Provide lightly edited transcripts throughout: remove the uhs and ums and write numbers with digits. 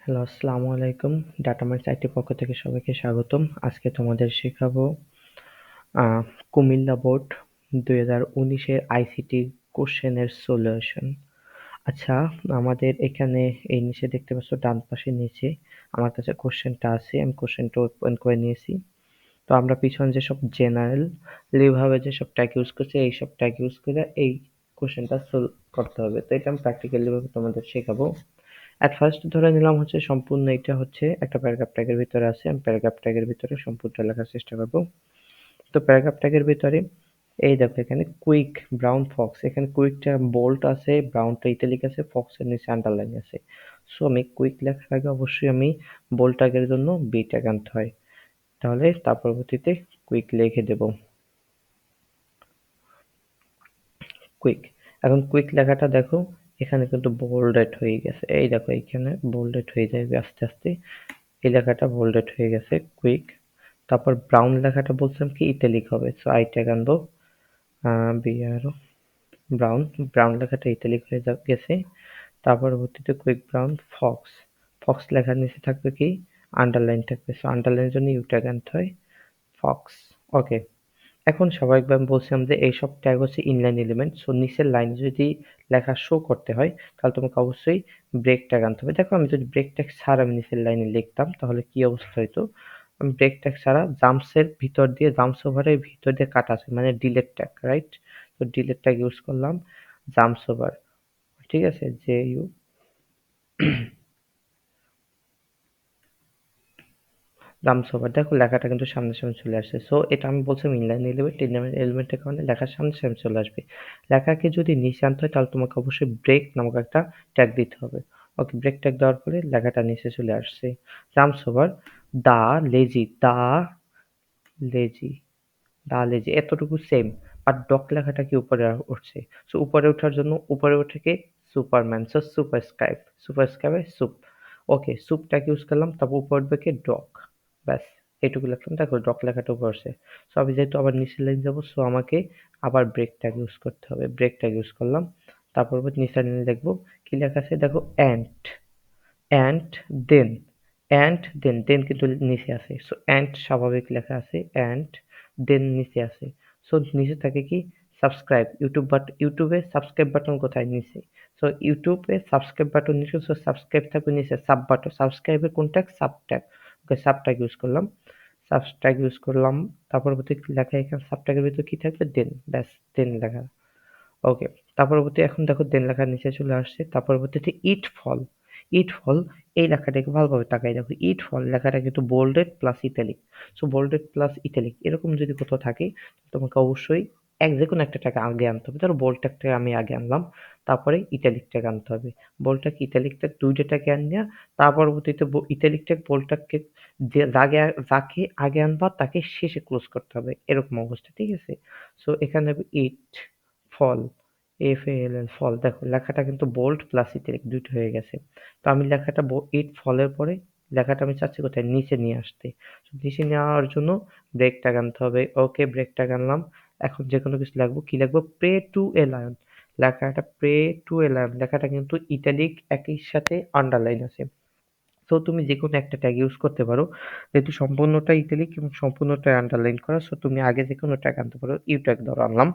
Hello, আসসালামু আলাইকুম। Data mines IT পক্ষ থেকে সবাইকে স্বাগতম। আজকে তোমাদের শেখাবো কুমিল্লা বোর্ড 2019-এর আইসিটি কোশ্চেনের সলিউশন। আচ্ছা, আমাদের এখানে এই নিচে দেখতে পাচ্ছ, ডান পাশে নিচে আমার কাছে কোশ্চেনটা আছে। আমি কোশ্চেনটা ওপেন করে নিয়েছি। তো আমরা পিছনে যেসব জেনারেলি ভাবে যেসব ট্যাগ ইউজ করছি, এইসব ট্যাগ ইউজ করে এই কোশ্চেনটা সলভ করতে হবে। তো এটা আমি প্র্যাকটিক্যালি ভাবে তোমাদের শেখাবো। এট ফার্স্ট ধরে নিলাম হচ্ছে সম্পূর্ণ এটা হচ্ছে একটা প্যারাগ্রাফ ট্যাগের ভিতরে আছে। আমি প্যারাগ্রাফ ট্যাগের ভিতরে সম্পূর্ণ লেখার চেষ্টা করব। তো প্যারাগ্রাফ ট্যাগের ভিতরে এই দেখো এখানে কুইক ব্রাউন ফক্স, এখানে কুইকটা বোল্ড আছে, ব্রাউনটা ইটালিক আছে, ফক্সের নিচে আন্ডারলাইন আছে। সো আমি কুইক লেখার আগে অবশ্যই আমি বোল্ড ট্যাগের জন্য বি ট্যাগ আনতে হয়। তাহলে তার পরবর্তীতে কুইক লিখে দেব, কুইক। এখন কুইক লেখাটা দেখো এখানে কিন্তু বোল্ডেড হয়ে গেছে। এই দেখো এখানে বোল্ডেড হয়ে যাবে আস্তে আস্তে। এই লেখাটা বোল্ডেড হয়ে গেছে, কুইক। তারপর ব্রাউন লেখাটা বলছিলাম কি ইটালিক হবে, সো আই ট্যাগ আনবো, বিআরও ব্রাউন। ব্রাউন লেখাটা ইটালিক হয়ে গেছে। তার পরবর্তীতে কুইক ব্রাউন ফক্স, ফক্স লেখার নিচে থাকবে কি আন্ডারলাইন থাকবে, সো আন্ডারলাইনের জন্য ইউ ট্যাগ আনতে হয়, ফক্স। ওকে। এখন স্বাভাবিকভাবে আমি বলছিলাম যে এইসব ট্যাগ হচ্ছে ইনলাইন এলিমেন্ট। সো নিচের লাইনে যদি লেখা শো করতে হয় তাহলে তোমাকে অবশ্যই ব্রেক ট্যাগ আনতে হবে। দেখো আমি যদি ব্রেক ট্যাগ ছাড়া আমি নিচের লাইনে লিখতাম তাহলে কি অবস্থা হইতো। আমি ব্রেক ট্যাগ ছাড়া জাম্পসের ভিতর দিয়ে, জাম্পস ওভারের ভিতর দিয়ে কাটা আছে, মানে ডিলেট ট্যাগ, রাইট? তো ডিলেট ট্যাগ ইউজ করলাম, জাম্পস ওভার, ঠিক আছে, জে ইউ রামসোভার। দেখো লেখাটা কিন্তু সামনাসামনি চলে আসছে। সো এটা আমি বলছিলাম ইনলাইন এলিমেন্ট, ইনলাইন এলিমেন্টের কারণে লেখার সামনাসামনি চলে আসবে। লেখাকে যদি নিচে আনতে হয় তাহলে তোমাকে অবশ্যই ব্রেক নামক একটা ট্যাগ দিতে হবে। ওকে, ব্রেক ট্যাগ দেওয়ার পরে লেখাটা নিচে চলে আসছে। রামসোভার, দা লেজি, দা লেজি, দা লেজি, এতটুকু সেম। আর ডক লেখাটা কি উপরে উঠছে। সো উপরে ওঠার জন্য উপরে উঠে কি সুপারম্যান, সো সুপারস্ক্রাইব, সুপারস্ক্রাইবে সুপ। ওকে, সুপটাকে ইউজ করলাম, তারপর উপর উঠবে কি ডক। ব্যাস, এইটুকু লিখলাম। দেখো ডক লেখাটা উপরে আসছে। সো আমি যেহেতু আবার নিচের লাইন যাবো, সো আমাকে আবার ব্রেক ট্যাগ ইউজ করতে হবে। ব্রেক ট্যাগ ইউজ করলাম, তারপর নিচের লাইনে দেখবো কি লেখা আছে। দেখো and, and then, and then, then কিন্তু নিচে আছে। সো অ্যান্ড স্বাভাবিক লেখা আছে, অ্যান্ড দেন নিচে আছে। সো নিচে থাকে কি সাবস্ক্রাইব, ইউটিউব বাট, ইউটিউবে সাবস্ক্রাইব বাটন কোথায়, নিচে। সো ইউটিউবে সাবস্ক্রাইব বাটন নিচে, সো সাবস্ক্রাইব থাকবে নিচে, সাব বাটন, সাবস্ক্রাইবের কোন ট্যাগ, সাব ট্যাগ। ওকে, সাব ট্যাগ ইউজ করলাম, সাব ট্যাগ ইউজ করলাম। তারপর লেখা এখানে সাব ট্যাগের ভিতরে কি থাকবে, দেন। ব্যাস, দেন লেখা। ওকে, তার পরবর্তী এখন দেখো দেন লেখার নিচে চলে আসছে। তার পরবর্তীতে ইট ফল, ইট ফল, এই লেখাটাকে ভালোভাবে তাকাই দেখো, ইট ফল লেখাটা কিন্তু bolded plus italic. So bolded plus italic এরকম যদি কোথাও থাকে তোমাকে অবশ্যই যে কোনো একটা টাকা আগে আনতে হবে। ধরো বোল্ড ট্যাগটা আমি আগে আনলাম, তারপরে ইটালিক ট্যাগ আনতে হবে। বোল্ড ট্যাগ ইটালিক ট্যাগ দুইটা ট্যাগে আনিয়া তার পরবর্তীতে ইটালিক ট্যাগ বোল্ড ট্যাগকে যাকে আগে আনবা তাকে শেষে ক্লোজ করতে হবে, এরকম অবস্থা, ঠিক আছে? সো এখানে ইট ফল, এফ-এ-এল-এল, ফল। দেখো লেখাটা কিন্তু বোল্ড প্লাস ইটালিক দুইটা হয়ে গেছে। তো আমি লেখাটা ইট ফলের পরে লেখাটা আমি চাচ্ছি কোথায়, নিচে নিয়ে আসতে। তো নিচে নেওয়ার জন্য ব্রেক ট্যাগ আনতে হবে। ওকে, ব্রেক ট্যাগ আনলাম। এখন যে কোনো কিছু লিখবো, কি লিখবো, প্রে টু এ লায়ন। লেখাটা প্রে টু এ লায়ন লেখাটা কিন্তু ইটালিক একই সাথে আন্ডারলাইন আছে। সো তুমি যে কোনো একটা ট্যাগ ইউজ করতে পারো, যেহেতু সম্পূর্ণটা ইটালিক এবং সম্পূর্ণটা আন্ডারলাইন করা। সো তুমি আগে যে কোনো ট্যাগ আনতে পারো। ইউ ট্যাগ ধরো আনলাম,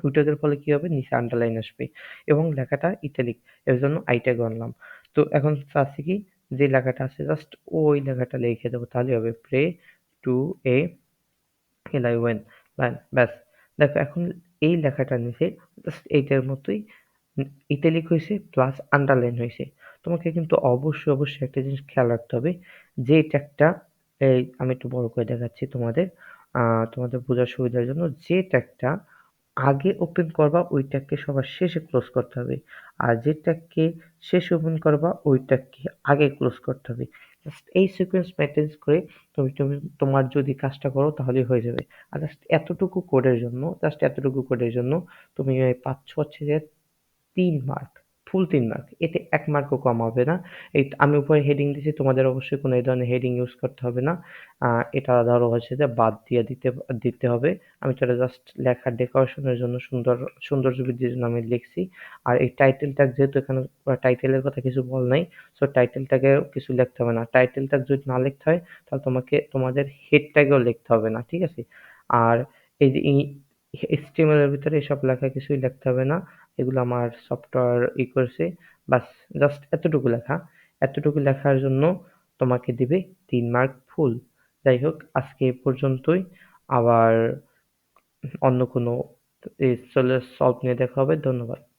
উইটাকের ফলে কি হবে, নিচে আন্ডারলাইন আসবে এবং লেখাটা ইটালিক, এর জন্য আই ট্যাগ আনলাম। তো এখন চাচ্ছি কি যে লেখাটা আছে জাস্ট ওই লেখাটা লিখে দেবো, তাহলে হবে প্রে টু এ এলাইওয়েন লাইন। ব্যাস, দেখো এখন এই লেখাটার নিচে জাস্ট এইটার মতোই ইটালিক হয়েছে প্লাস আন্ডারলাইন হয়েছে। তোমাকে কিন্তু অবশ্যই অবশ্যই একটা জিনিস খেয়াল রাখতে হবে, যে ট্যাগটা, এই আমি একটু বড় করে দেখাচ্ছি তোমাদের, তোমাদের বোঝার সুবিধার জন্য, যে ট্যাগটা আগে ওপেন করবা ওই ট্যাগকে সবার শেষে ক্লোজ করতে হবে। আর যে ট্যাগকে শেষে ওপেন করবা ওই ট্যাগকে আগে ক্লোজ করতে হবে। জাস্ট এই সিকোয়েন্স মেনটেন করে তুমি তুমি তোমার যদি কাজটা করো তাহলেই হয়ে যাবে। আর জাস্ট এতটুকু কোডের জন্য, জাস্ট এতটুকু কোডের জন্য তুমি পাচ্ছ হচ্ছে যে 3 মার্ক, ফুল 3 মার্ক। এতে 1 মার্কও কম হবে না। এই আমি উপরে হেডিং দিছি, তোমাদের অবশ্যই কোনো এই ধরনের হেডিং ইউজ করতে হবে না। আ এটা ধরো হচ্ছে যে বাদ দিয়ে দিতে হবে। আমি তো এটা জাস্ট লেখার ডেকোরেশনের জন্য সৌন্দর্য বৃদ্ধির জন্য আমি লিখছি। আর এই টাইটেল ট্যাগ যেহেতু এখানে টাইটেলের কথা কিছু বলে নাই, সো টাইটেল ট্যাগেও কিছু লিখতে হবে না। টাইটেল ট্যাগ যদি না লিখতে হয় তাহলে তোমাদের হেড ট্যাগেও লিখতে হবে না, ঠিক আছে? আর এই যে HTML এর ভিতরে এসব লেখা কিছুই লিখতে হবে না। এগুলো আমার সফটওয়্যার করেছে। বাস জাস্ট এতটুকু লেখা। এতটুকু লেখার জন্য তোমাকে দিবে 3 মার্ক ফুল। যাই হোক, আজকে এ পর্যন্তই। আবার অন্য কোনো সলভ নিয়ে দেখা হবে। ধন্যবাদ।